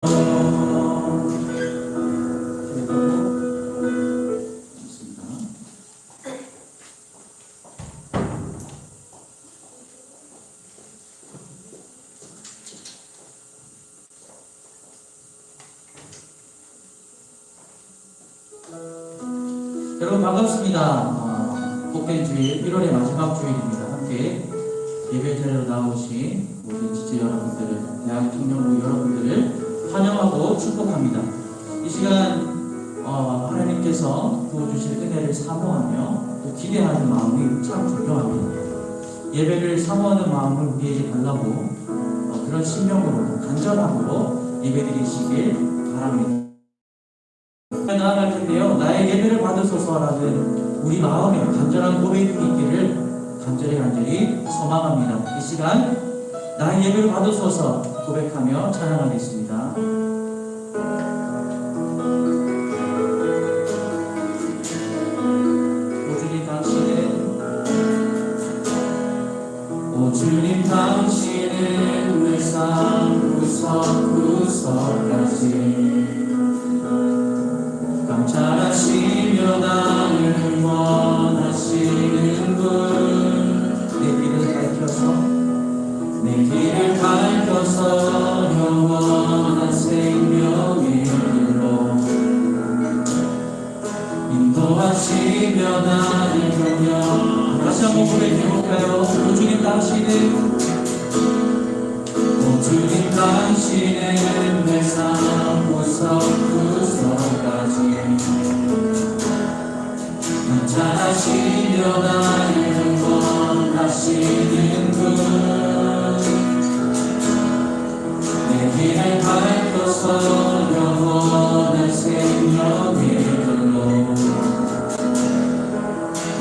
여러분 반갑습니다. 복된 주일 1월의 마지막 주일입니다. 함께 예배 자리로 나오신 모든 지체 여러분들을, 대학 청년부 여러분들을 환영하고 축복합니다. 이 시간 하나님께서 부어주실 은혜를 사모하며 또 기대하는 마음이 참 중요합니다. 예배를 사모하는 마음을 우리에게 달라고 그런 심령으로 간절함으로 예배드리시길 바랍니다. 나아갈 텐데요. 나의 예배를 받으소서라는 우리 마음에 간절한 고백이 있기를 간절히 소망합니다. 이 시간 나의 예배를 받으소서 고백하며 찬양하겠습니다. 오 주님 당신은 내 삶 구석구석까지 감찰하시며 나를 원하시는 분, 내 길을 밝혀서 영원한 생명의 길로 인도하시며 나를 경영. 다시 한번 고백해볼까요? 오 주님 당신은 내 삶 구석구석까지 감찰하시며 나를 원하시는 분, 내 길을 밝혀서 영원한 생명의 길로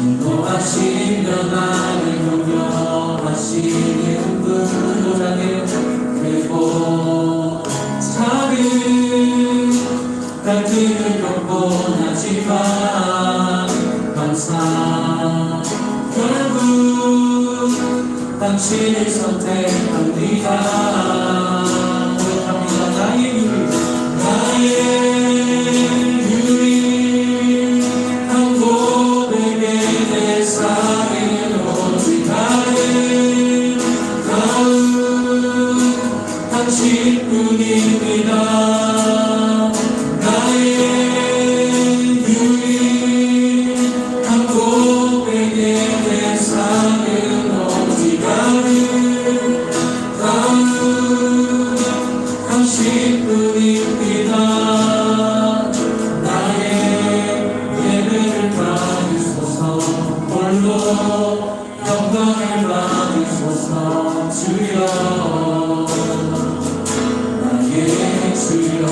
인도하시며 나를 경영하시는 분, 그리고 작은 갈등을 겪곤 하지만 항상 결국 당신을 선택합니다. 고백합니다. 나의 유일한 고백의 내 삶은 오직 나의 당신뿐입니다. 영광을 받으소서 주여, 나의 주여.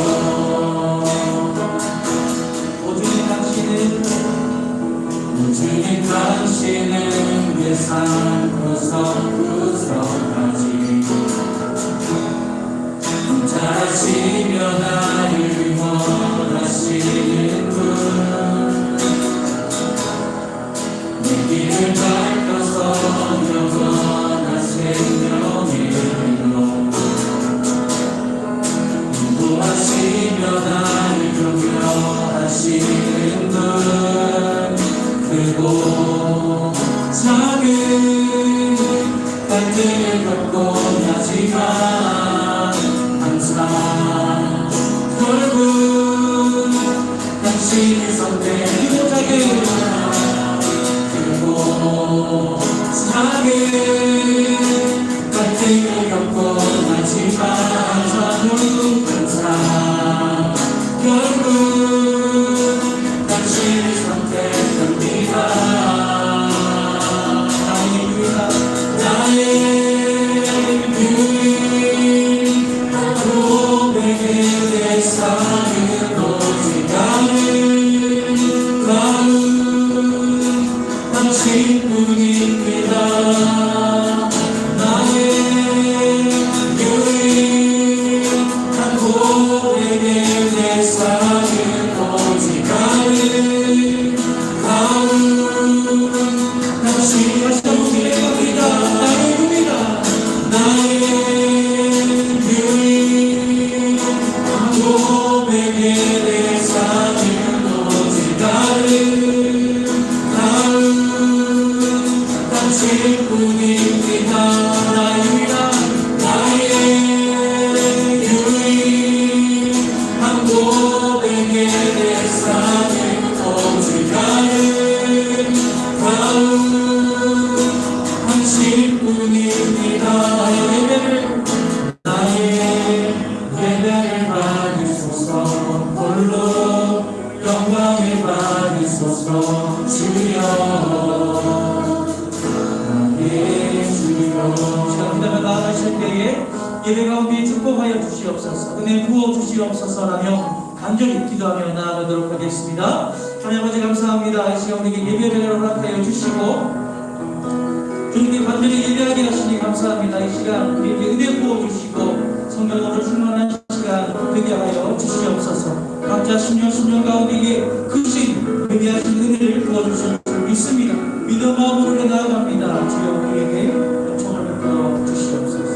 오 주님 당신은 내 삶 구석구석까지 감찰하시며 나를 원하시는 분, 내 길을 밝혀서 영원한 생명의 길로 인도하시며 나를 경영하시는 분, 그리고 작은 갈등을 겪곤 하지만 항상 결국 당신을 선택하게. 작은 갈등을 겪곤 하지만 항상 결국 당신을 선택합니다. 나의 유일한 고백의 내 삶은 오직 나를 고백의 대상은 오직 당신뿐입니다. 나의 유일한 고백의 대상은 오직 당신뿐입니다. 나의 예배를 받으소서. 홀로 영광을 받으소서. 주여 시간 나아가실 때에 예배 가운데 축복하여 주시옵소서, 은혜 부어 주시옵소서라며 간절히 기도하며 나아가도록 하겠습니다. 하나님 아버지 감사합니다. 이 시간 우리에게 예배를 허락하여 주시고 주님께 간절히 예배하게 하시니 감사합니다. 이 시간 우리에게 은혜 부어 주시고 성령으로 충만한 시간 되게 하여 주시옵소서. 각자 심령 가운데에 크신 예배하신 은혜를 부어주실 줄 믿습니다. 믿음 마음으로 나아갑니다. 주여 우리에게 요청을 베풀어 주시옵소서.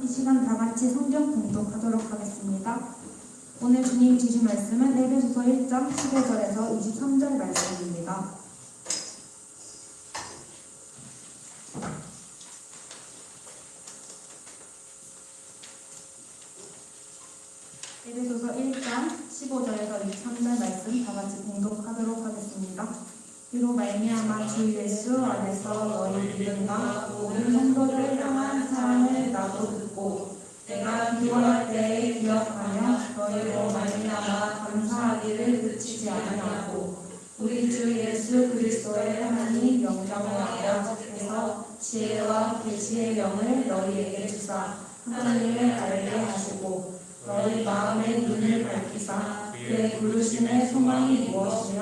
이 시간 다 같이 성경 공독하도록 하겠습니다. 오늘 주님 주신 말씀은 에베소서 1장 15절에서 23절 말씀입니다. 에베소서 1장 15절에서 23절 말씀 다 같이 공독하도록 하겠습니다. 이로 말미암아 주 예수 안에서 너희 믿음과 모든 성도를 향한 사랑을 나도 듣고 내가 기도할 때에 기억하며 너희로 말미암아 감사하기를 그치지 아니하고 우리 주 예수 그리스도의 하나님 영광의 아버지께서 지혜와 계시의 영을 너희에게 주사 하나님을 알게 하시고 너희 마음의 눈을 밝히사 그의 부르심의 소망이 무엇이며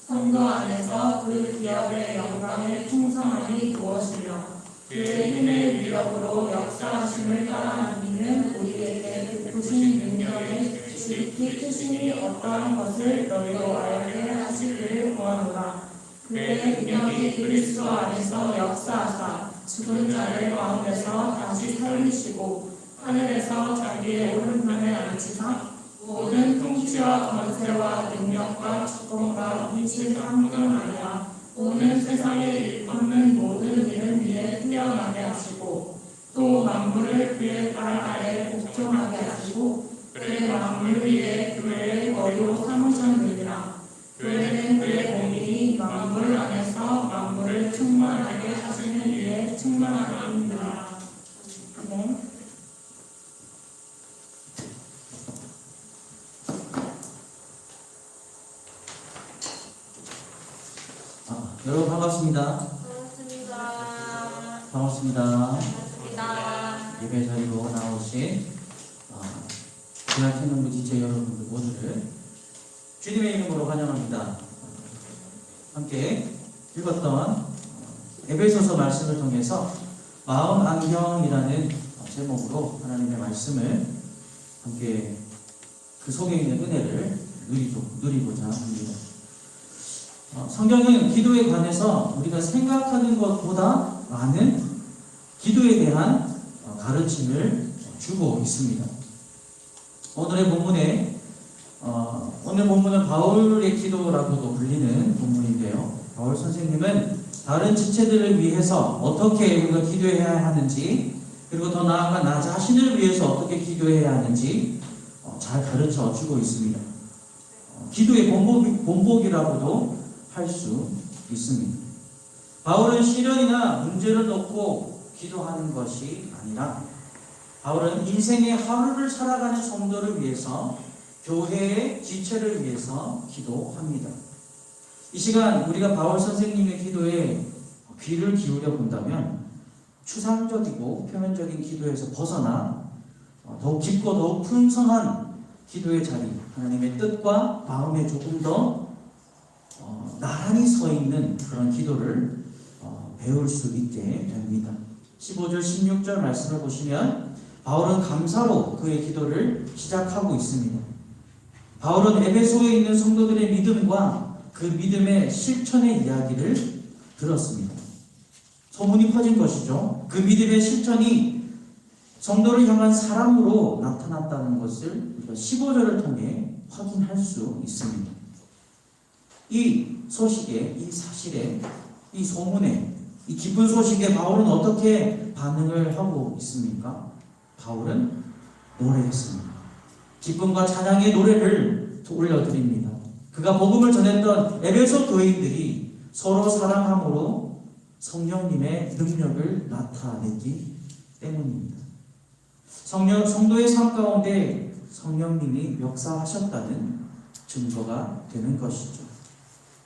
성도 안에서 그 기업의 영광의 풍성함이 무엇이며 그의 힘의 위력으로 역사하심을 따라 믿는 우리에게 베푸신 능력의 지극히 크심이 어떠한 것을 너희도 알게 하시기를 구하노라. 그의 능력이 그리스도 안에서 역사하사 죽은 자를 가운데서 다시 살리시고 하늘에서 자기의 오른편에 앉히사 모든 통치와 권세와 능력과 주권과 위치를 함등하여 오는 세상에 일컫는 모든 이름 위에 뛰어나게 하시고 또 만물을 그의 발 아래 복종하게 하시고 그의 만물 위에 교회의 머리로 삼으셨느니라. 교회는 그의 몸이니 만물 안에서 만물을 충만하게 하시는 이에 충만하니라. 아멘. 여러분 반갑습니다. 반갑습니다. 예배 자리로 나오신 대학생부 지체 여러분들 모두를 주님의 이름으로 환영합니다. 함께 읽었던 에베소서 말씀을 통해서 마음 안경이라는 제목으로 하나님의 말씀을 함께 그 속에 있는 은혜를 누리고자 합니다. 성경은 기도에 관해서 우리가 생각하는 것보다 많은 기도에 대한 가르침을 주고 있습니다. 오늘 본문은 바울의 기도라고도 불리는 본문인데요. 바울 선생님은 다른 지체들을 위해서 어떻게 우리가 기도해야 하는지, 그리고 더 나아가 나 자신을 위해서 어떻게 기도해야 하는지 잘 가르쳐 주고 있습니다. 기도의 본보기라고도 할 수 있습니다. 바울은 시련이나 문제를 놓고 기도하는 것이 아니라 바울은 인생의 하루를 살아가는 성도를 위해서, 교회의 지체를 위해서 기도합니다. 이 시간 우리가 바울 선생님의 기도에 귀를 기울여 본다면 추상적이고 표면적인 기도에서 벗어나 더욱 깊고 더욱 풍성한 기도의 자리, 하나님의 뜻과 마음에 조금 더 나란히 서 있는 그런 기도를 배울 수 있게 됩니다. 15절 16절 말씀을 보시면 바울은 감사로 그의 기도를 시작하고 있습니다. 바울은 에베소에 있는 성도들의 믿음과 그 믿음의 실천의 이야기를 들었습니다. 소문이 퍼진 것이죠. 그 믿음의 실천이 성도를 향한 사랑으로 나타났다는 것을 우리가 15절을 통해 확인할 수 있습니다. 이 소식에, 이 사실에, 이 소문에, 이 기쁜 소식에 바울은 어떻게 반응을 하고 있습니까? 바울은 노래했습니다. 기쁨과 찬양의 노래를 올려드립니다. 그가 복음을 전했던 에베소 교인들이 서로 사랑함으로 성령님의 능력을 나타냈기 때문입니다. 성도의 삶 가운데 성령님이 역사하셨다는 증거가 되는 것이죠.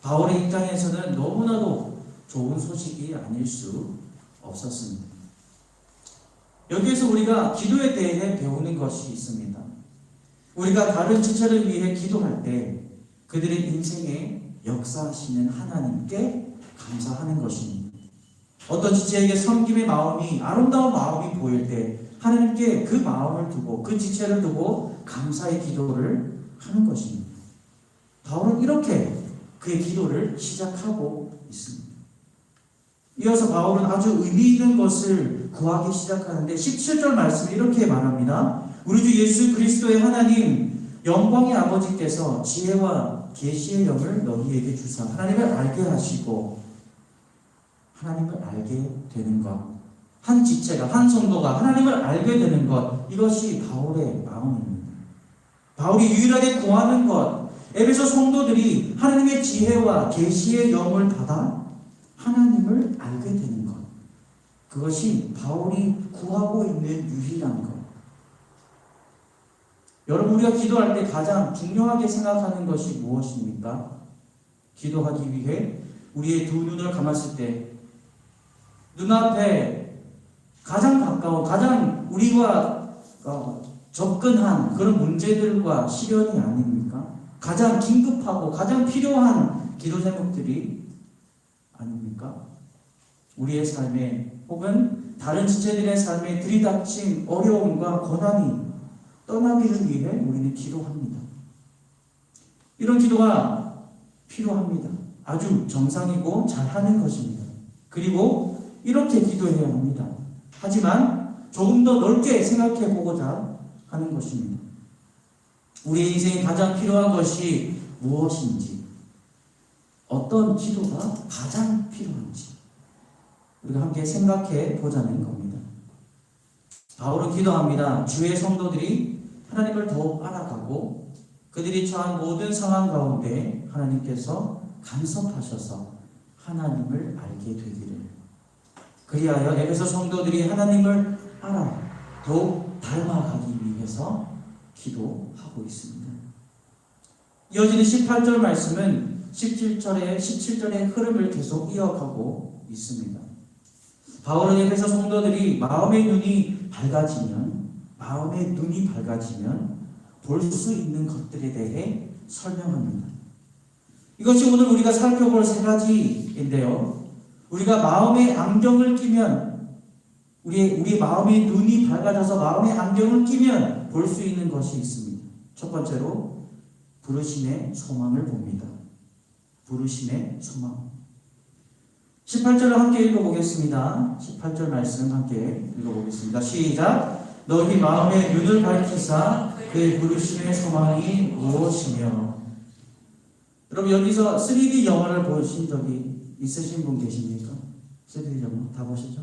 바울의 입장에서는 너무나도 좋은 소식이 아닐 수 없었습니다. 여기에서 우리가 기도에 대해 배우는 것이 있습니다. 우리가 다른 지체를 위해 기도할 때 그들의 인생에 역사하시는 하나님께 감사하는 것입니다. 어떤 지체에게 섬김의 마음이, 아름다운 마음이 보일 때 하나님께 그 마음을 두고, 그 지체를 두고 감사의 기도를 하는 것입니다. 바울은 이렇게 그의 기도를 시작하고 있습니다. 이어서 바울은 아주 의미 있는 것을 구하기 시작하는데 17절 말씀을 이렇게 말합니다. 우리 주 예수 그리스도의 하나님 영광의 아버지께서 지혜와 계시의 영을 너희에게 주사 하나님을 알게 하시고, 하나님을 알게 되는 것, 한 지체가, 한 성도가 하나님을 알게 되는 것, 이것이 바울의 마음입니다. 바울이 유일하게 구하는 것, 에베소 성도들이 하나님의 지혜와 계시의 영을 받아 하나님을 알게 되는 것, 그것이 바울이 구하고 있는 유일한 것. 여러분, 우리가 기도할 때 가장 중요하게 생각하는 것이 무엇입니까? 기도하기 위해 우리의 두 눈을 감았을 때 눈앞에 가장 가까워, 가장 우리와 접근한 그런 문제들과 시련이 아닙니까? 가장 긴급하고 가장 필요한 기도 제목들이 아닙니까? 우리의 삶에, 혹은 다른 지체들의 삶에 들이닥친 어려움과 고난이 떠나기를 위해 우리는 기도합니다. 이런 기도가 필요합니다. 아주 정상이고 잘하는 것입니다. 그리고 이렇게 기도해야 합니다. 하지만 조금 더 넓게 생각해 보고자 하는 것입니다. 우리의 인생에 가장 필요한 것이 무엇인지, 어떤 기도가 가장 필요한지 우리가 함께 생각해 보자는 겁니다. 바울은 기도합니다. 주의 성도들이 하나님을 더욱 알아가고 그들이 처한 모든 상황 가운데 하나님께서 간섭하셔서 하나님을 알게 되기를, 그리하여 에베소 성도들이 하나님을 알아 더욱 닮아가기 위해서 기도하고 있습니다. 이어지는 18절 말씀은 17절의 흐름을 계속 이어가고 있습니다. 바울은 에베소 성도들이 마음의 눈이 밝아지면 볼 수 있는 것들에 대해 설명합니다. 이것이 오늘 우리가 살펴볼 세 가지인데요. 우리가 마음의 안경을 끼면, 우리 마음의 눈이 밝아져서 마음의 안경을 끼면 볼 수 있는 것이 있습니다. 첫 번째로 부르심의 소망을 봅니다. 부르심의 소망. 18절을 함께 읽어보겠습니다. 18절 말씀 함께 읽어보겠습니다. 시작. 너희 마음의 눈을 밝히사 그의 부르심의 소망이 무엇이며. 여러분, 여기서 3D 영화를 보신 적이 있으신 분 계십니까? 3D 영화 다 보셨죠?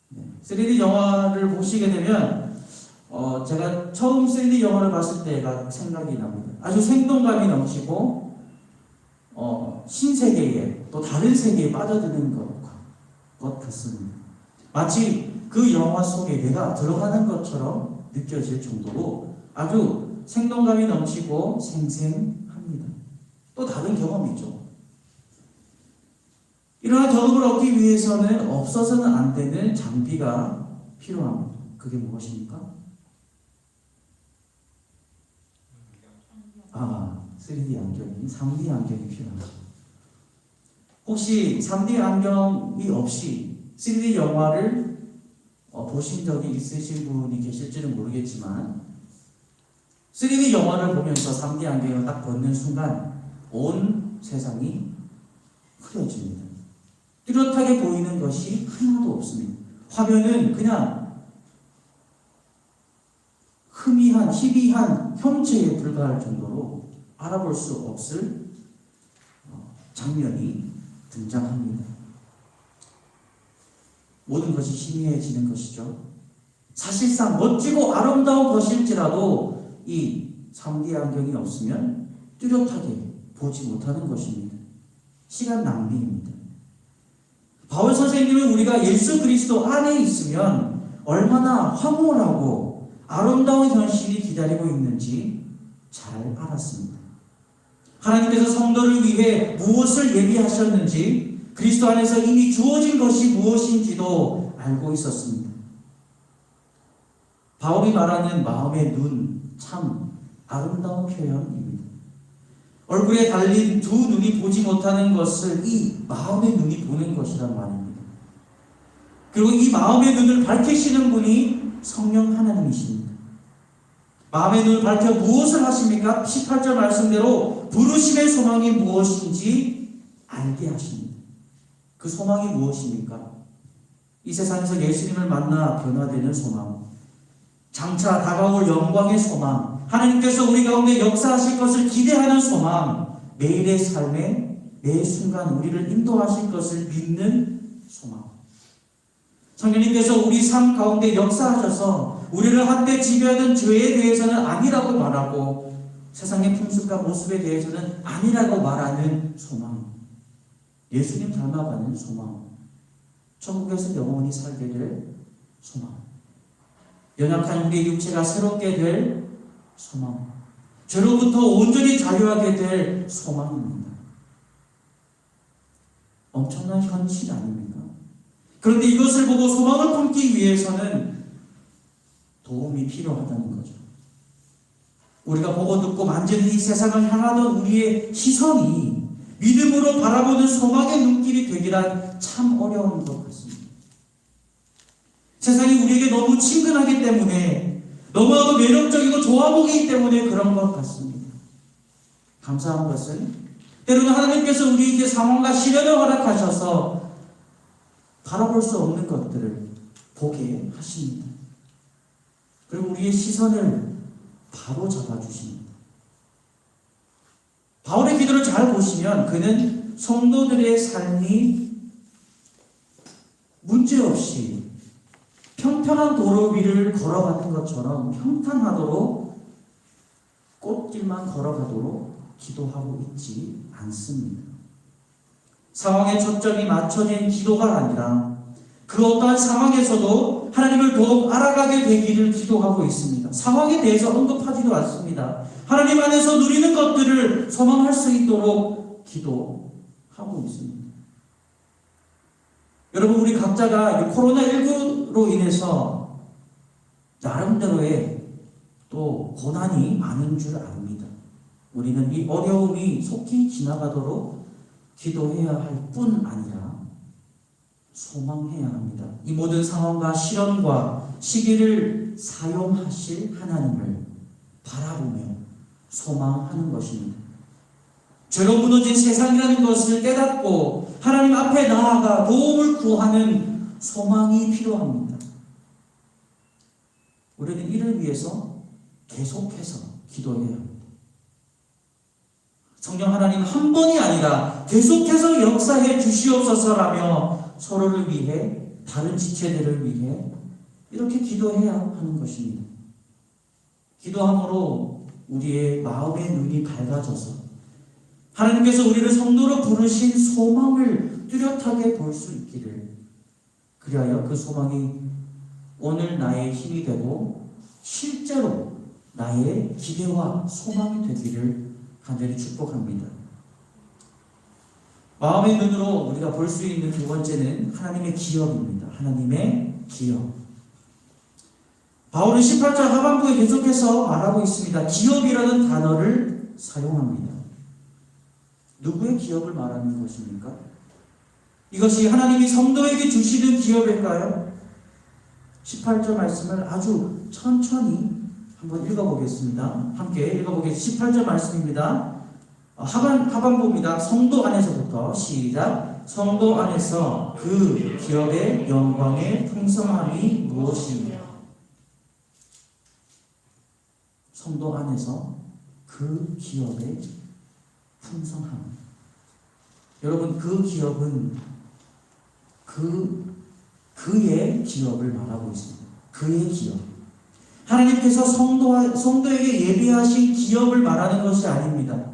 네. 3D 영화를 보시게 되면 제가 처음 3D 영화를 봤을 때가 생각이 납니다. 아주 생동감이 넘치고 신세계에, 또 다른 세계에 빠져드는 것 같습니다. 마치 그 영화 속에 내가 들어가는 것처럼 느껴질 정도로 아주 생동감이 넘치고 생생합니다. 또 다른 경험이죠. 이러한 경험을 얻기 위해서는 없어서는 안 되는 장비가 필요합니다. 그게 무엇입니까? 3D 안경이, 3D 안경이 필요합니다. 혹시 3D 안경이 없이 3D 영화를 보신 적이 있으신 분이 계실지는 모르겠지만, 3D 영화를 보면서 3D 안경을 딱 벗는 순간 온 세상이 흐려집니다. 뚜렷하게 보이는 것이 하나도 없습니다. 화면은 그냥 희비한 형체에 불과할 정도로 알아볼 수 없을 장면이 등장합니다. 모든 것이 희미해지는 것이죠. 사실상 멋지고 아름다운 것일지라도 이 3D 안경이 없으면 뚜렷하게 보지 못하는 것입니다. 시간 낭비입니다. 바울 선생님은 우리가 예수 그리스도 안에 있으면 얼마나 황홀하고 아름다운 현실이 기다리고 있는지 잘 알았습니다. 하나님께서 성도를 위해 무엇을 예비하셨는지, 그리스도 안에서 이미 주어진 것이 무엇인지도 알고 있었습니다. 바울이 말하는 마음의 눈, 참 아름다운 표현입니다. 얼굴에 달린 두 눈이 보지 못하는 것을 이 마음의 눈이 보는 것이란 말입니다. 그리고 이 마음의 눈을 밝히시는 분이 성령 하나님이십니다. 마음의 눈을 밝혀 무엇을 하십니까? 18절 말씀대로 부르심의 소망이 무엇인지 알게 하십니다. 그 소망이 무엇입니까? 이 세상에서 예수님을 만나 변화되는 소망, 장차 다가올 영광의 소망, 하나님께서 우리 가운데 역사하실 것을 기대하는 소망, 매일의 삶에 매 순간 우리를 인도하실 것을 믿는 소망. 성령님께서 우리 삶 가운데 역사하셔서 우리를 한때 지배하던 죄에 대해서는 아니라고 말하고 세상의 풍습과 모습에 대해서는 아니라고 말하는 소망. 예수님 닮아가는 소망. 천국에서 영원히 살게 될 소망. 연약한 우리의 육체가 새롭게 될 소망. 죄로부터 온전히 자유하게 될 소망입니다. 엄청난 현실 아닙니까? 그런데 이것을 보고 소망을 품기 위해서는 도움이 필요하다는 거죠. 우리가 보고 듣고 만지는 이 세상을 향하던 우리의 시선이 믿음으로 바라보는 소망의 눈길이 되기란 참 어려운 것 같습니다. 세상이 우리에게 너무 친근하기 때문에, 너무나도 매력적이고 좋아 보이기 때문에 그런 것 같습니다. 감사한 것은 때로는 하나님께서 우리에게 상황과 시련을 허락하셔서 바라볼 수 없는 것들을 보게 하십니다. 그리고 우리의 시선을 바로 잡아주십니다. 바울의 기도를 잘 보시면 그는 성도들의 삶이 문제없이 평평한 도로 위를 걸어가는 것처럼 평탄하도록 꽃길만 걸어가도록 기도하고 있지 않습니다. 상황에 초점이 맞춰진 기도가 아니라 그 어떠한 상황에서도 하나님을 더욱 알아가게 되기를 기도하고 있습니다. 상황에 대해서 언급하지도 않습니다. 하나님 안에서 누리는 것들을 소망할 수 있도록 기도하고 있습니다. 여러분, 우리 각자가 코로나19로 인해서 나름대로의 또 고난이 많은 줄 압니다. 우리는 이 어려움이 속히 지나가도록 기도해야 할 뿐 아니라 소망해야 합니다. 이 모든 상황과 시련과 시기를 사용하실 하나님을 바라보며 소망하는 것입니다. 죄로 무너진 세상이라는 것을 깨닫고 하나님 앞에 나아가 도움을 구하는 소망이 필요합니다. 우리는 이를 위해서 계속해서 기도해야 합니다. 성령 하나님 한 번이 아니라 계속해서 역사해 주시옵소서라며 서로를 위해, 다른 지체들을 위해 이렇게 기도해야 하는 것입니다. 기도함으로 우리의 마음의 눈이 밝아져서 하나님께서 우리를 성도로 부르신 소망을 뚜렷하게 볼 수 있기를, 그리하여 그 소망이 오늘 나의 힘이 되고 실제로 나의 기대와 소망이 되기를 간절히 축복합니다. 마음의 눈으로 우리가 볼 수 있는 두 번째는 하나님의 기업입니다. 하나님의 기업. 바울은 18절 하반부에 계속해서 말하고 있습니다. 기업이라는 단어를 사용합니다. 누구의 기업을 말하는 것입니까? 이것이 하나님이 성도에게 주시는 기업일까요? 18절 말씀을 아주 천천히 한번 읽어보겠습니다. 함께 읽어보겠습니다. 18절 말씀입니다. 하반부입니다. 성도 안에서부터 시작. 성도 안에서 그 기업의 영광의 풍성함이 무엇이며? 성도 안에서 그 기업의 풍성함. 여러분, 그 기업은 그의 기업을 말하고 있습니다. 그의 기업. 하나님께서 성도에게 예비하신 기업을 말하는 것이 아닙니다.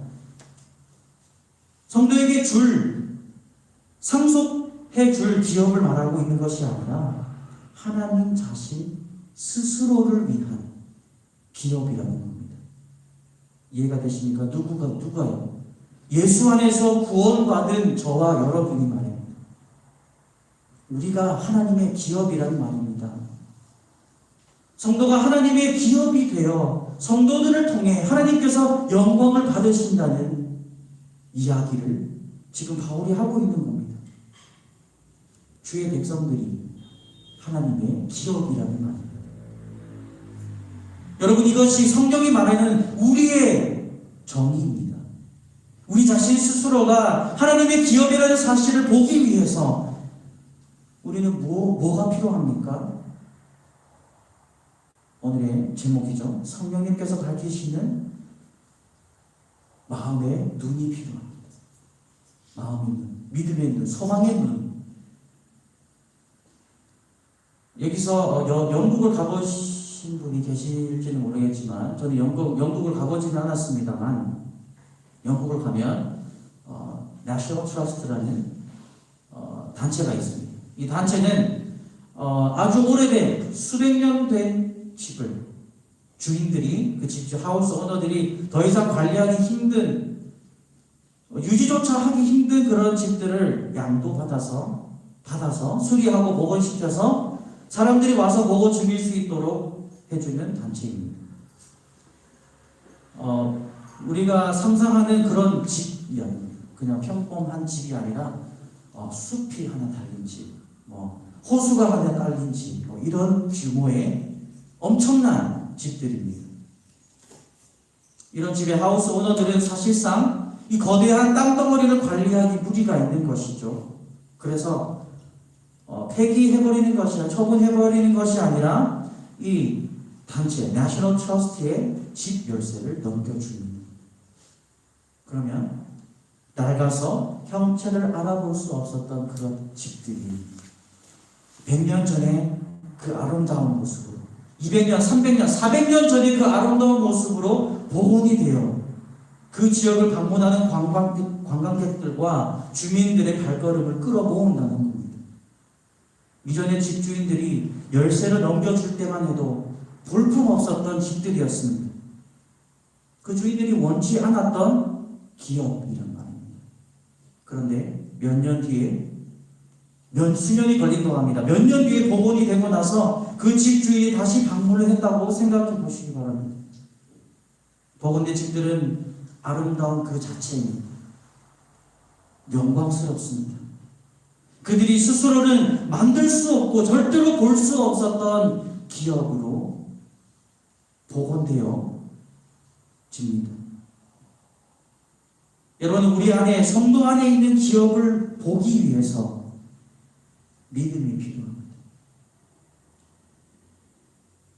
성도에게 상속해 줄 기업을 말하고 있는 것이 아니라 하나님 자신 스스로를 위한 기업이라는 겁니다. 이해가 되십니까? 누가요? 예수 안에서 구원받은 저와 여러분이 말입니다. 우리가 하나님의 기업이라는 말입니다. 성도가 하나님의 기업이 되어 성도들을 통해 하나님께서 영광을 받으신다는 이야기를 지금 바울이 하고 있는 겁니다. 주의 백성들이 하나님의 기업이라는 말입니다. 여러분, 이것이 성경이 말하는 우리의 정의입니다. 우리 자신 스스로가 하나님의 기업이라는 사실을 보기 위해서 우리는 뭐가 필요합니까? 오늘의 제목이죠. 성령님께서 밝히시는 마음의 눈이 필요합니다. 마음의 눈, 믿음의 눈, 소망의 눈. 여기서 영국을 가보신 분이 계실지는 모르겠지만 저는 영국을 가보지는 않았습니다만 영국을 가면 National Trust라는 단체가 있습니다. 이 단체는 아주 오래된 수백 년 된 집을 주인들이 그 집 하우스 오너들이 더 이상 관리하기 힘든 유지조차 하기 힘든 그런 집들을 양도받아서 수리하고 복원시켜서 사람들이 와서 먹어 즐길 수 있도록 해주는 단체입니다. 우리가 상상하는 그런 집이 아닙니다. 그냥 평범한 집이 아니라 숲이 하나 달린 집, 호수가 하나 달린 집, 이런 규모의 엄청난 집들입니다. 이런 집의 하우스 오너들은 사실상 이 거대한 땅덩어리를 관리하기 무리가 있는 것이죠. 그래서 폐기해버리는 것이 처분해버리는 것이 아니라 이 단체 내셔널 트러스트의 집 열쇠를 넘겨줍니다. 그러면 낡아서 형체를 알아볼 수 없었던 그런 집들이 100년 전에 그 아름다운 모습으로 200년, 300년, 400년 전에 그 아름다운 모습으로 복원이 되어 그 지역을 방문하는 관광객들과 주민들의 발걸음을 끌어모은다는 겁니다. 이전에 집주인들이 열쇠를 넘겨줄 때만 해도 볼품없었던 집들이었습니다. 그 주인들이 원치 않았던 기업이란 말입니다. 그런데 몇 년 뒤에 수년이 걸린다고 합니다. 몇 년 뒤에 복원이 되고 나서 그 집주인이 다시 방문을 했다고 생각해 보시기 바랍니다. 복원된 집들은 아름다운 그 자체입니다. 영광스럽습니다. 그들이 스스로는 만들 수 없고 절대로 볼 수 없었던 기업으로 복원되어 집니다. 여러분, 우리 안에 성도 안에 있는 기업을 보기 위해서 믿음이 필요합니다.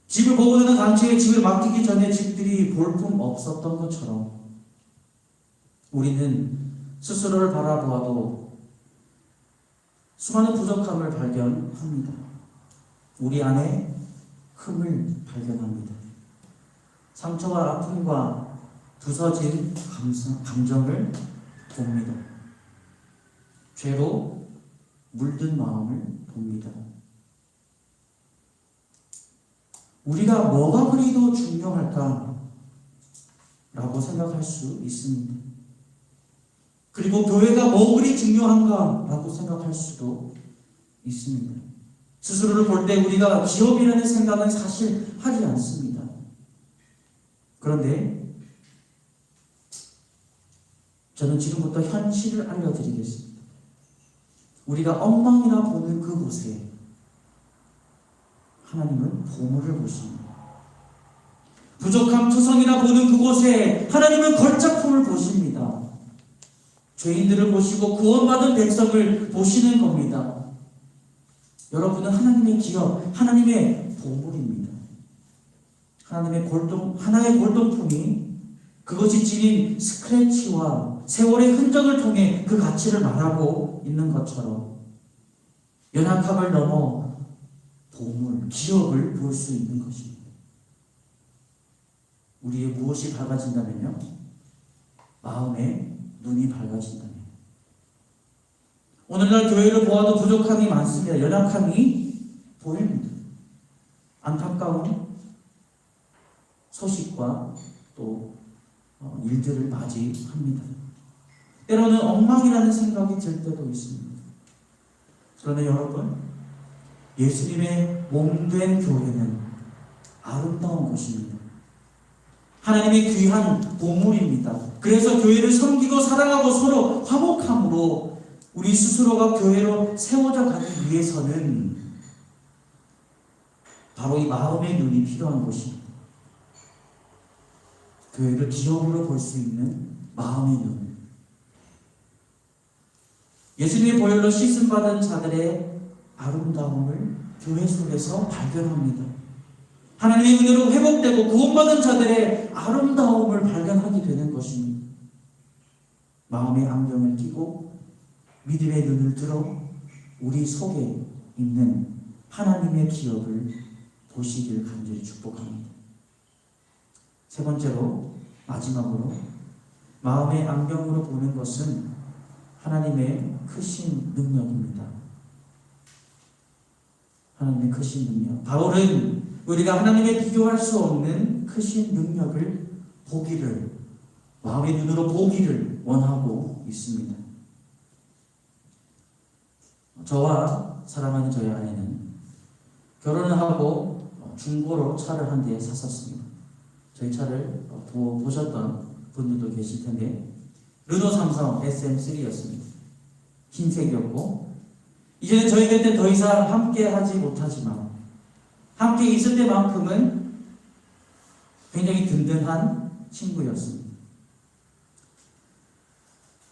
집을 복원하는 단체에 집을 맡기기 전에 집들이 볼품 없었던 것처럼 우리는 스스로를 바라보아도 수많은 부족함을 발견합니다. 우리 안에 흠을 발견합니다. 상처와 아픔과 부서진 감정을 봅니다. 죄로 물든 마음을 봅니다. 우리가 뭐가 그리도 중요할까? 라고 생각할 수 있습니다. 그리고 교회가 뭐 그리 중요한가? 라고 생각할 수도 있습니다. 스스로를 볼 때 우리가 기업이라는 생각은 사실 하지 않습니다. 그런데 저는 지금부터 현실을 알려드리겠습니다. 우리가 엉망이라 보는 그곳에 하나님은 보물을 보십니다. 부족함 투성이라 보는 그곳에 하나님은 걸작품을 보십니다. 죄인들을 보시고 구원받은 백성을 보시는 겁니다. 여러분은 하나님의 기업, 하나님의 보물입니다. 하나의 골동품이 그것이 지닌 스크래치와 세월의 흔적을 통해 그 가치를 말하고 있는 것처럼 연약함을 넘어 보물, 기업을 볼 수 있는 것입니다. 우리의 무엇이 밝아진다면요? 마음의 눈이 밝아진다면. 오늘날 교회를 보아도 부족함이 많습니다. 연약함이 보입니다. 안타까운 소식과 또 일들을 맞이합니다. 때로는 엉망이라는 생각이 들 때도 있습니다. 그러나 여러분, 예수님의 몸된 교회는 아름다운 곳입니다. 하나님의 귀한 보물입니다. 그래서 교회를 섬기고 사랑하고 서로 화목함으로 우리 스스로가 교회로 세워져 가기 위해서는 바로 이 마음의 눈이 필요한 곳입니다. 교회를 기업으로 볼 수 있는 마음의 눈. 예수님의 보혈로 씻음받은 자들의 아름다움을 교회 속에서 발견합니다. 하나님의 은혜로 회복되고 구원받은 자들의 아름다움을 발견하게 되는 것입니다. 마음의 안경을 끼고 믿음의 눈을 들어 우리 속에 있는 하나님의 기업을 보시길 간절히 축복합니다. 세 번째로, 마지막으로 마음의 안경으로 보는 것은 하나님의 크신 능력입니다. 하나님의 크신 능력. 바울은 우리가 하나님의 비교할 수 없는 크신 능력을 보기를, 마음의 눈으로 보기를 원하고 있습니다. 저와 사랑하는 저희 아내는 결혼을 하고 중고로 차를 한 대 샀었습니다. 저희 차를 보셨던 분들도 계실 텐데 르노 삼성 SM3였습니다. 흰색이었고 이제는 저희 곁에 더 이상 함께 하지 못하지만 함께 있을 때만큼은 굉장히 든든한 친구였습니다.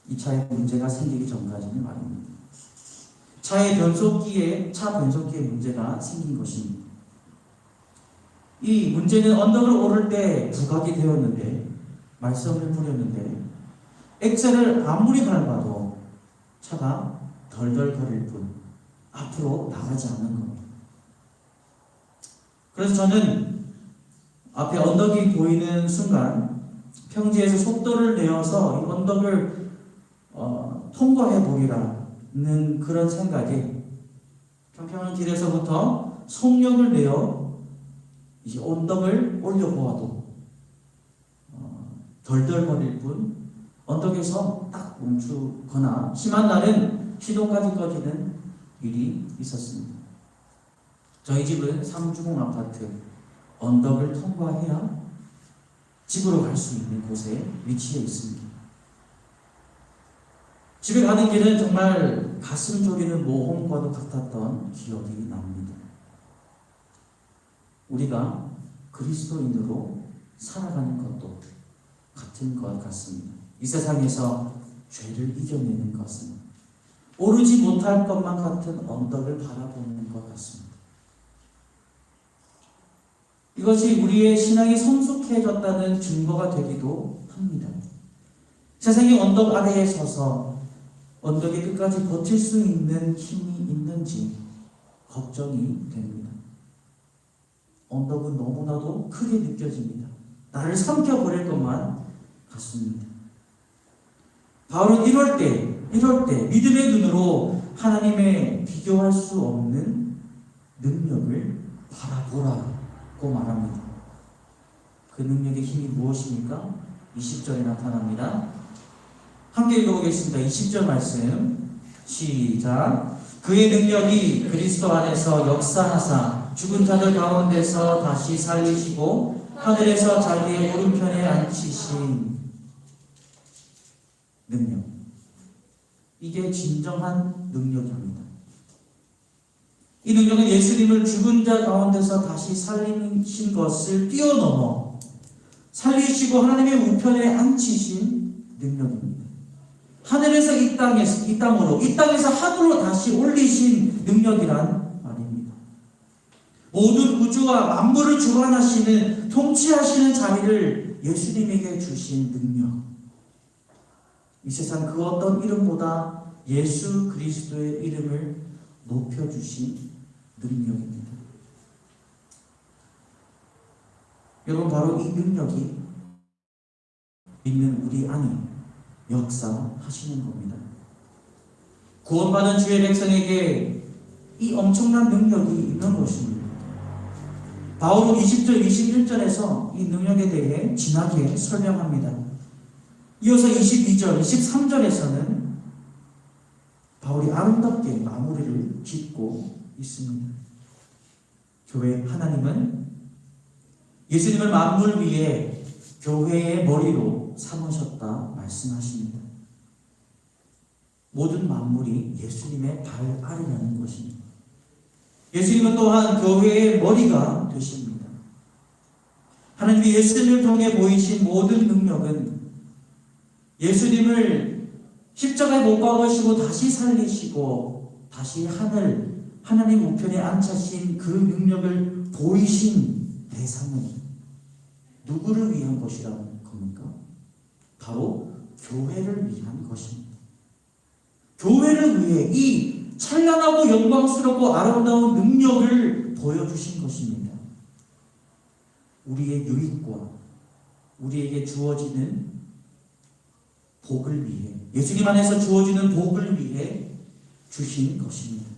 이 차에 문제가 생기기 전까지는 말입니다. 차 변속기에 문제가 생긴 것입니다. 이 문제는 언덕을 오를 때 부각이 되었는데 말썽을 부렸는데 엑셀을 아무리 밟아도 차가 덜덜거릴 뿐 앞으로 나가지 않는 겁니다. 그래서 저는 앞에 언덕이 보이는 순간 평지에서 속도를 내어서 이 언덕을 통과해 보리라는 그런 생각에 평평한 길에서부터 속력을 내어 이 언덕을 올려보아도 덜덜거릴 뿐 언덕에서 딱 멈추거나 심한 날은 시동까지 꺼지는 일이 있었습니다. 저희 집은 3주공 아파트, 언덕을 통과해야 집으로 갈 수 있는 곳에 위치해 있습니다. 집에 가는 길은 정말 가슴 졸이는 모험과도 같았던 기억이 납니다. 우리가 그리스도인으로 살아가는 것도 같은 것 같습니다. 이 세상에서 죄를 이겨내는 것은 오르지 못할 것만 같은 언덕을 바라보는 것 같습니다. 이것이 우리의 신앙이 성숙해졌다는 증거가 되기도 합니다. 세상의 언덕 아래에 서서 언덕의 끝까지 버틸 수 있는 힘이 있는지 걱정이 됩니다. 언덕은 너무나도 크게 느껴집니다. 나를 삼켜버릴 것만 같습니다. 바울은 이럴 때 믿음의 눈으로 하나님의 비교할 수 없는 능력을 바라보라고 말합니다. 그 능력의 힘이 무엇입니까? 20절에 나타납니다. 함께 읽어보겠습니다. 20절 말씀 시작. 그의 능력이 그리스도 안에서 역사하사 죽은 자들 가운데서 다시 살리시고 하늘에서 자기의 오른편에 앉히신 능력. 이게 진정한 능력입니다. 이 능력은 예수님을 죽은 자 가운데서 다시 살리신 것을 뛰어넘어 살리시고 하나님의 우편에 앉히신 능력입니다. 하늘에서 이 땅으로, 이 땅에서 하늘로 다시 올리신 능력이란 말입니다. 모든 우주와 만물을 주관하시는, 통치하시는 자리를 예수님에게 주신 능력. 이 세상 그 어떤 이름보다 예수 그리스도의 이름을 높여주신 능력입니다. 여러분, 바로 이 능력이 믿는 우리 안에 역사하시는 겁니다. 구원받은 주의 백성에게 이 엄청난 능력이 있는 것입니다. 바울은 20절, 21절에서 이 능력에 대해 진하게 설명합니다. 이어서 22절, 23절에서는 바울이 아름답게 마무리를 짓고 있습니다. 교회 하나님은 예수님을 만물 위에 교회의 머리로 삼으셨다 말씀하십니다. 모든 만물이 예수님의 발 아래라는 것입니다. 예수님은 또한 교회의 머리가 되십니다. 하나님이 예수님을 통해 보이신 모든 능력은 예수님을 십자가에 못 박으시고 다시 살리시고 다시 하나님 우편에 앉으신 그 능력을 보이신 대상은 누구를 위한 것이라는 겁니까? 바로 교회를 위한 것입니다. 교회를 위해 이 찬란하고 영광스럽고 아름다운 능력을 보여주신 것입니다. 우리의 유익과 우리에게 주어지는 복을 위해, 예수님 안에서 주어지는 복을 위해 주신 것입니다.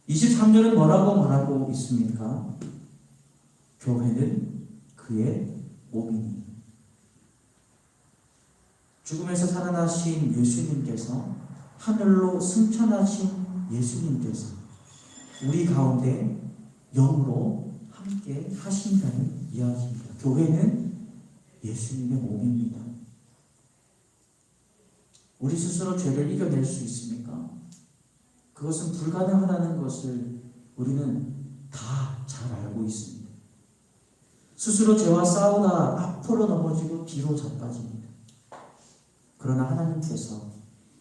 23절은 뭐라고 말하고 있습니까? 교회는 그의 몸이니. 죽음에서 살아나신 예수님께서, 하늘로 승천하신 예수님께서 우리 가운데 영으로 함께 하신다는 이야기입니다. 교회는 예수님의 몸입니다. 우리 스스로 죄를 이겨낼 수 있습니까? 그것은 불가능하다는 것을 우리는 다 잘 알고 있습니다. 스스로 죄와 싸우다 앞으로 넘어지고 뒤로 자빠집니다. 그러나 하나님께서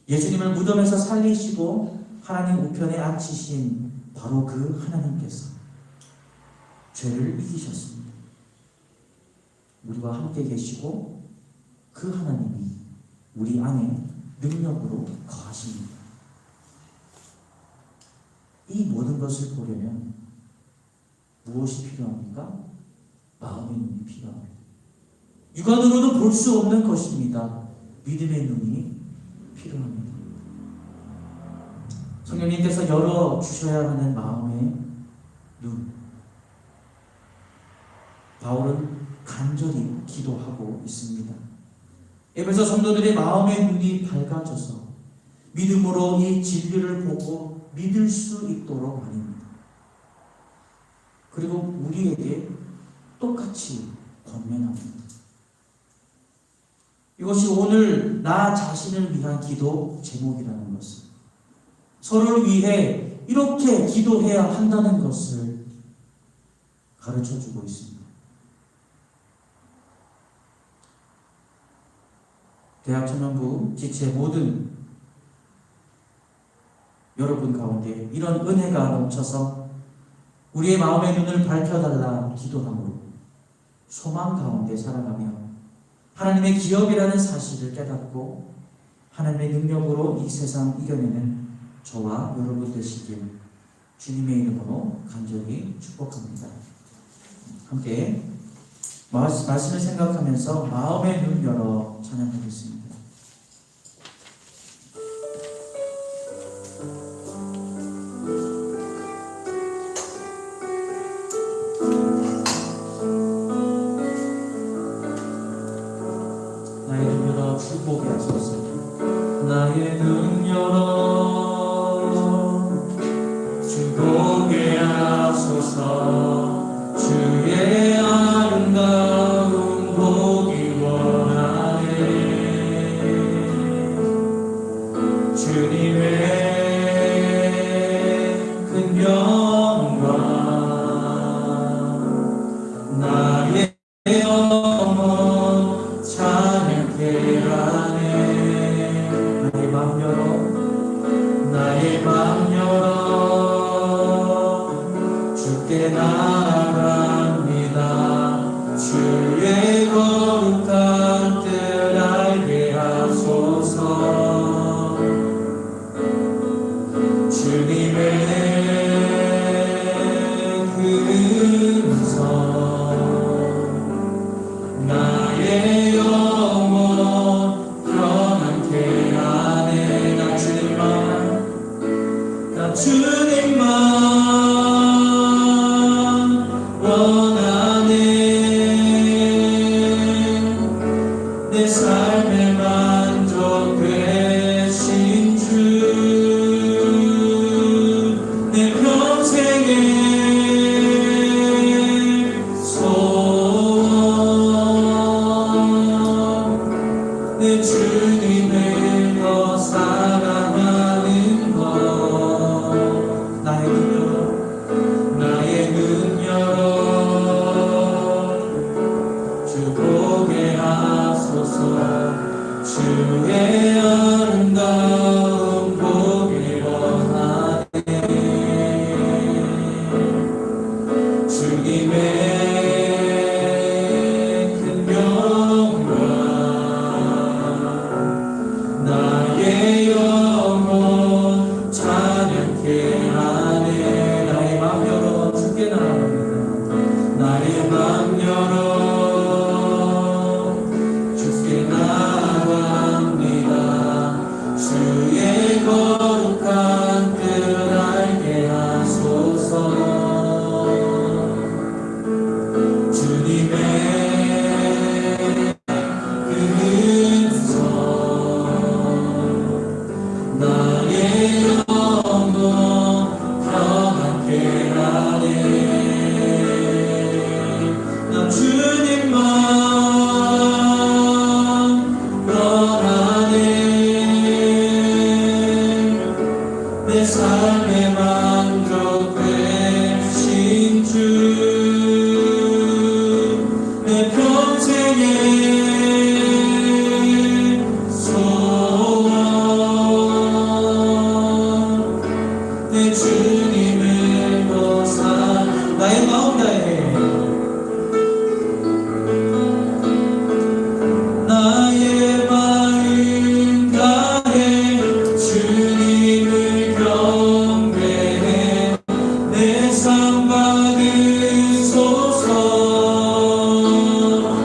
예수님을 무덤에서 살리시고 하나님 우편에 앉히신 바로 그 하나님께서 죄를 이기셨습니다. 우리와 함께 계시고 그 하나님이 우리 안에 능력으로 거하십니다. 이 모든 것을 보려면 무엇이 필요합니까? 마음의 눈이 필요합니다. 육안으로는 볼 수 없는 것입니다. 믿음의 눈이 필요합니다. 성령님께서 열어주셔야 하는 마음의 눈. 바울은 간절히 기도하고 있습니다. 에베소 성도들의 마음의 눈이 밝아져서 믿음으로 이 진리를 보고 믿을 수 있도록 말입니다. 그리고 우리에게 똑같이 권면합니다. 이것이 오늘 나 자신을 위한 기도 제목이라는 것을, 서로를 위해 이렇게 기도해야 한다는 것을 가르쳐주고 있습니다. 대학청년부 지체 모든 여러분 가운데 이런 은혜가 넘쳐서 우리의 마음의 눈을 밝혀달라 기도함으로 소망 가운데 살아가며 하나님의 기업이라는 사실을 깨닫고 하나님의 능력으로 이 세상 이겨내는 저와 여러분 되시길 주님의 이름으로 간절히 축복합니다. 함께 말씀을 생각하면서 마음의 눈 열어 찬양하겠습니다. 나의 눈 열어 축복해 하소서. 나의 눈 열어 축복해 하소서. 주의 아름다운 보기 원하네. 주님의 큰 영광 나의 영혼 찬양케 하네. 주께 나아갑니다. 주의 거룩한 뜻 알게 하소서. 주님의 음성 나의 영혼 편안케 하네. 나 주님만 원하네. 내 삶의 만족 되신 주, 내 평생의 소원, 내 주님을 더 사랑하는 것. 나의 눈 열어 주 보게 하소서. 주의 아름다움 보기 원하네. 주님의 큰 영광 나의 영혼 찬양케 하네. 나의 맘 열어 주께 나아갑니다. 나의 맘 열어 주께 나아갑니다. 주의 거룩한 뜻 알게 하소서. 주님의 음성 나의 영혼 평안케 하네. 나 주님만 원하네. 내 삶의 만족 되신 주, 내 평생의 소원, 내 주님을 더 나의 마음 다해. 나의 마음 다해 주님을 경배해. 내 삶 받으소서.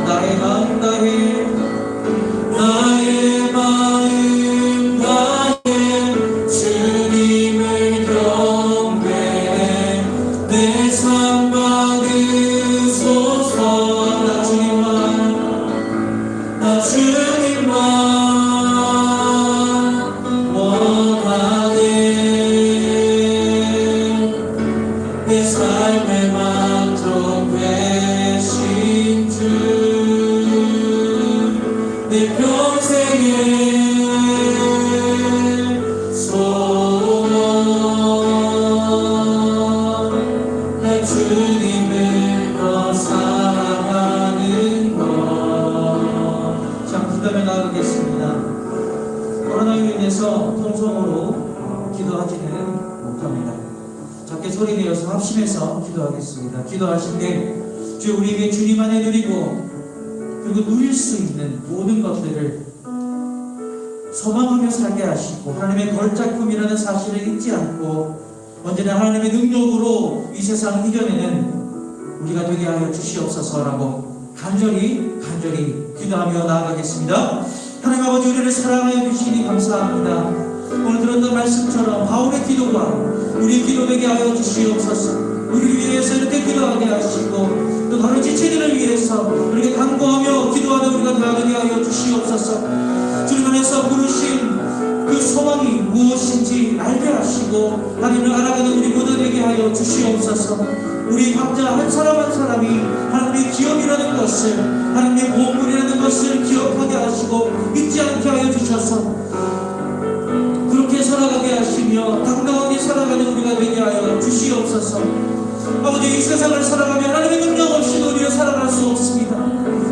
나의 마음 다해. 나의 마음 다해 주님을 경배해. 내 삶 받으소서. 나 주님만 원하네. 내 삶의 만족 되신 주, 내 평생의 소원, 내 주님을 더 사랑하는 것. 자, 기도하며 나아가겠습니다. 코로나로 인해서 통성으로 기도하지는 못합니다. 작게 소리 내어서 합심해서 기도하겠습니다. 기도하실 때 주 우리에게 주님 안에 누리고 그리고 누릴 수 있는 모든 것들을 소망하며 살게 하시고 하나님의 걸작품이라는 사실을 잊지 않고 언제나 하나님의 능력으로 이 세상을 이겨내는 우리가 되게 하여 주시옵소서라고 간절히 기도하며 나아가겠습니다. 하나님 아버지, 우리를 사랑하여 주시니 감사합니다. 오늘 들었던 말씀처럼 바울의 기도가 우리 기도 되게 하여 주시옵소서. 우리를 위해서 이렇게 기도하게 하시고 또 다른 지체들을 위해서 우리가 간구하며 기도하는 우리가 되게 하여 주시옵소서. 주님 안에서 부르신 그 소망이 무엇인지 알게 하시고 하나님을 알아가는 우리 모두 되게 하여 주시옵소서. 우리 각자 한 사람 한 사람이 하나님의 기업이라는 것을, 하나님의 보물이라는 것을 기억하게 하시고 잊지 않게 하여 주셔서 그렇게 살아가게 하시며 당당하게 살아가는 우리가 되게 하여 주시옵소서. 아버지, 이 세상을 살아가며 하나님의 능력 없이 우리가 살아갈 수 없습니다.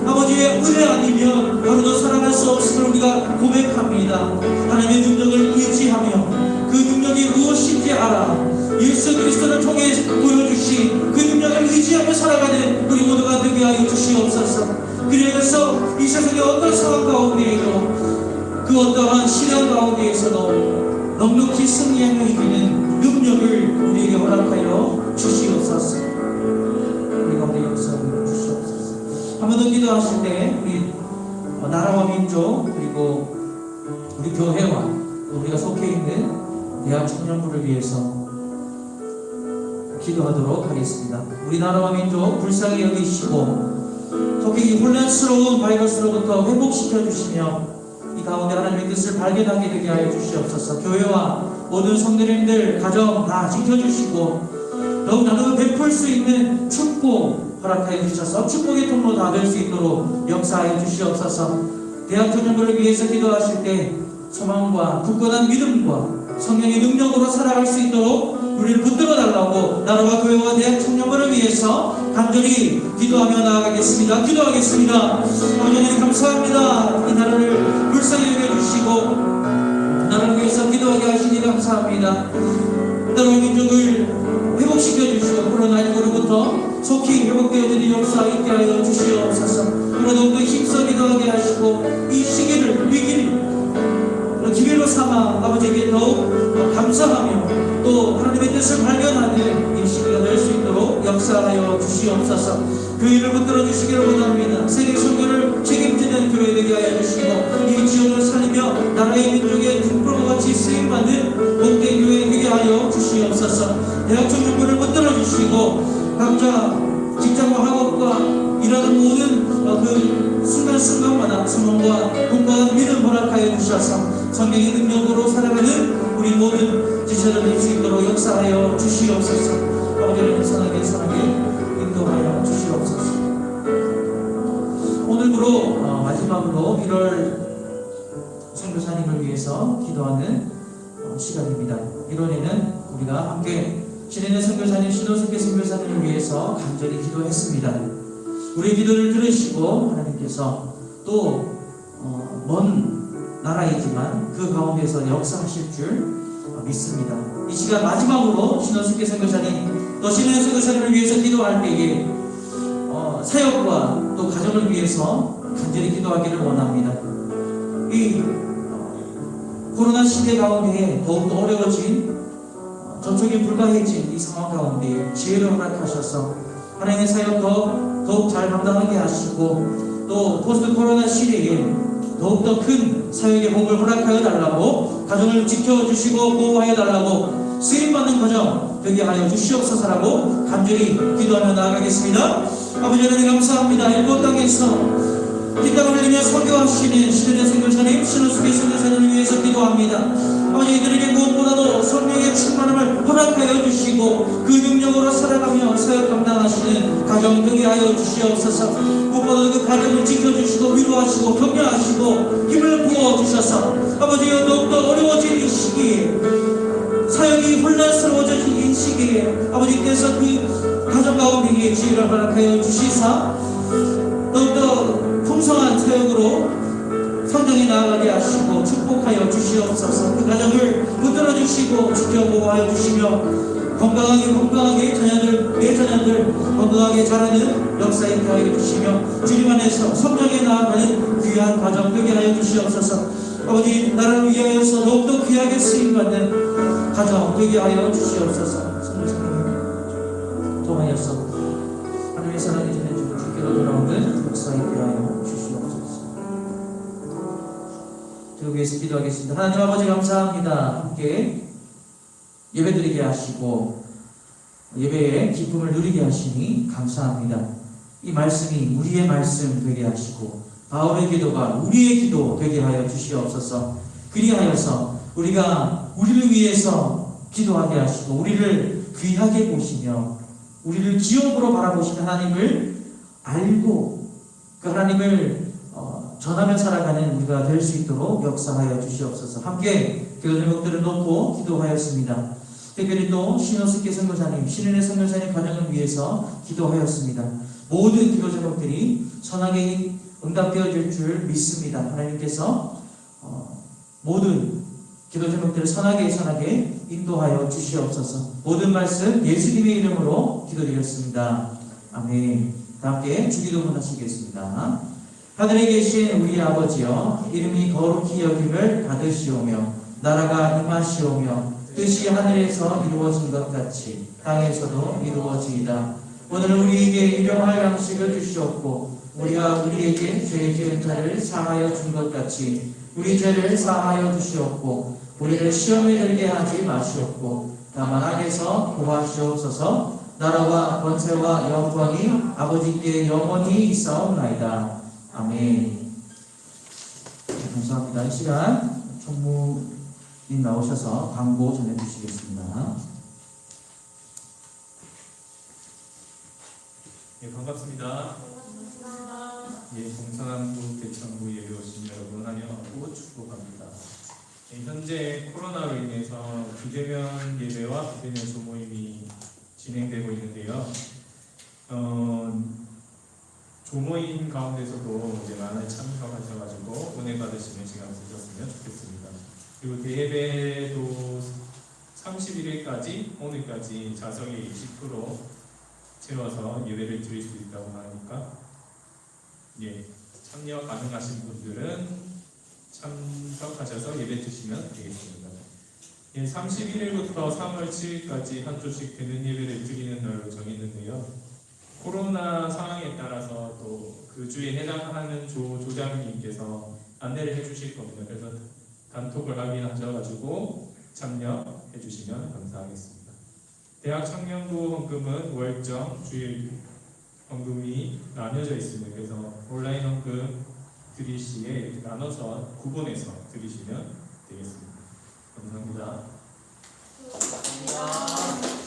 아버지의 은혜 아니면 바로도 살아갈 수 없음을 우리가 고백합니다. 하나님의 능력을 의지하며 그 능력이 무엇인지 알아 예수 그리스도를 통해 보여주신 그 능력 능력을 의지하며 살아가는 우리 모두가 되게 하여 주시옵소서. 그래서 이 세상의 어떤 상황 가운데에도 그 어떠한 시련 가운데에서도 넉넉히 승리하며 이기는 능력을 우리에게 허락하여 주시옵소서. 우리 가운데 역사하여 주시옵소서. 한 번 더 기도하실 때 우리 나라와 민족 그리고 우리 교회와 우리가 속해 있는 대학 청년부를 위해서 기도하도록 하겠습니다. 우리나라와 민족 불쌍히 여기시고 특히 이 혼란스러운 바이러스로부터 회복시켜 주시며 이 가운데 하나님의 뜻을 발견하게 되게 하여 주시옵소서. 교회와 모든 성도님들 가정 다 지켜주시고 더욱 나누어 베풀 수 있는 축복 허락하여 주셔서 축복의 통로 다 될 수 있도록 역사하여 주시옵소서. 대학 청년부를 위해서 기도하실 때 소망과 굳건한 믿음과 성령의 능력으로 살아갈 수 있도록 우리를 붙들어 달라고 나라와 교회와 대학 청년부를 위해서 간절히 기도하며 나아가겠습니다. 기도하겠습니다. 하나님 감사합니다. 이 나라를 불쌍히 여겨주시고 나라를 위해서 기도하게 하시니 감사합니다. 나라와 민족을 회복시켜 주시고 코로나19로부터 속히 회복되어지는 역사 있게 하여 주시옵소서. 그러더욱더 힘써 기도하게 하시고 이 시기를 위기를 기회로 삼아 아버지에게 더욱 감사하며 또 하나님의 뜻을 발견하는 이 시기가 될 수 있도록 역사하여 주시옵소서. 교회를 붙들어 주시기를 원합니다. 세계 선교를 책임지는 교회 되게 하여 주시고 이 지역을 살리며 나라의 민족의 등불과 같이 쓰임받는 복된 교회 되게 하여 주시옵소서. 대학 청년부를 붙들어 주시고 각자 직장과 학업과 일하는 모든 그 순간순간마다 소망과 굳건한 믿음 허락하여 주셔서 성령의 능력으로 살아가는 우리 모든 지체들 될 수 있도록 역사하여 주시옵소서. 아버지를 선하게 인도하여 주시옵소서. 오늘부로 마지막으로 1월 선교사님을 위해서 기도하는 시간입니다. 1월에는 우리가 함께 신인의 선교사님 신호승계 선교사님을 위해서 간절히 기도했습니다. 우리의 기도를 들으시고 하나님께서 또 먼 나라이지만 그 가운데서 역사하실 줄 믿습니다. 이 시간 마지막으로 신원숙계 선교사님 또 신원의 선교사님을 위해서 기도할 때에 사역과 또 가정을 위해서 간절히 기도하기를 원합니다. 이 코로나 시대 가운데 더욱더 어려워진 접촉이 불가해진 이 상황 가운데 지혜를 허락하셔서 하나님의 사역 더욱 잘 감당하게 하시고 또 포스트 코로나 시대에 더욱더 큰 사역의 복을 허락하여 달라고 가정을 지켜주시고 보호하여 달라고 쓰임받는 가정 되게 하여 주시옵소서라고 간절히 기도하며 나아가겠습니다. 아버지 하나님 감사합니다. 일본 땅에서 피땀을 흘리며 선교하시는 신의 선교사님 신우숙의 선교사님을 위해서 기도합니다. 아버지 이들에게 무엇보다도 성령의 충만함을 허락하여 주시고 그 능력으로 살아가며 사역 감당하시는 가정 되게 하여 주시옵소서. 무엇보다도 그 가정을 지켜주시고 위로하시고 격려하시고 힘을 부어주셔서 아버지여 더욱더 어려워진 이 시기에 사역이 혼란스러워진 이 시기에 아버지께서 그 가정 가운데 지혜를 허락하여 주시사 더욱더 풍성한 사역으로 성장해 나아가게 하시고 축복하여 주시옵소서. 그 가정을 붙들어 주시고 지켜보호하여 주시며 건강하게 내 자녀들 건강하게 자라는 역사 있게 하여 주시며 주님 안에서 성장해 나아가는 귀한 가정 되게 하여 주시옵소서. 아버지 나라를 위하여서 더욱더 귀하게 쓰임받는 가정 되게 하여 주시옵소서. 성령님 통하여서 하나님의 사랑이 전해주고 주께로 돌아오는 역사 있게 하여 주시옵소서. 그 위해서 기도하겠습니다. 하나님 아버지 감사합니다. 함께 예배드리게 하시고 예배의 기쁨을 누리게 하시니 감사합니다. 이 말씀이 우리의 말씀 되게 하시고 바울의 기도가 우리의 기도 되게 하여 주시옵소서. 그리하여서 우리가 우리를 위해서 기도하게 하시고 우리를 귀하게 보시며 우리를 기업으로 바라보시는 하나님을 알고 그 하나님을 전하며 살아가는 우리가 될 수 있도록 역사하여 주시옵소서. 함께 기도 제목들을 놓고 기도하였습니다. 특별히 또 신호숙계 선교사님, 신인의 선교사님 가정을 위해서 기도하였습니다. 모든 기도 제목들이 선하게 응답되어질 줄 믿습니다. 하나님께서 모든 기도 제목들을 선하게 인도하여 주시옵소서. 모든 말씀 예수님의 이름으로 기도드렸습니다. 아멘. 다 함께 주기도문 하시겠습니다. 하늘에 계신 우리 아버지여, 이름이 거룩히 여김을 받으시오며 나라가 임하시오며 뜻이 하늘에서 이루어진 것 같이 땅에서도 이루어지이다. 오늘 우리에게 일용할 양식을 주시옵고 우리가 우리에게 죄 지은 자를 사하여 준 것 같이 우리 죄를 사하여 주시옵고 우리를 시험에 들게 하지 마시옵고 다만 악에서 구하시옵소서. 나라와 권세와 영광이 아버지께 영원히 있사옵나이다. 아멘. 감사합니다. 이 시간 총무님 나오셔서 광고 전해주시겠습니다. 예, 반갑습니다. 예, 동서남북 대청구 예배 오신 여러분 환영하고 축복합니다. 예, 현재 코로나로 인해서 비대면 예배와 비대면 조모임이 진행되고 있는데요. 조모임 가운데서도 이제 많은 참석하셔가지고 은혜 받으시는 시간 되셨으면 좋겠습니다. 그리고 대예배도 31일까지 오늘까지 좌석이 20% 채워서 예배를 드릴 수 있다고 하니까 예, 참여 가능하신 분들은 참석하셔서 예배 드시면 되겠습니다. 예, 31일부터 3월 7일까지 한 조씩 되는 예배를 드리는 날로 정했는데요. 코로나 상황에 따라서 또 그 주에 해당하는 조장님께서 안내를 해주실 겁니다. 그래서 단톡을 확인하셔가지고 참여해 주시면 감사하겠습니다. 대학 청년부 헌금은 월정, 주일 헌금이 나뉘어져 있습니다. 그래서 온라인 헌금 드릴 시에 이렇게 나눠서 구분해서 드리시면 되겠습니다. 감사합니다. 감사합니다.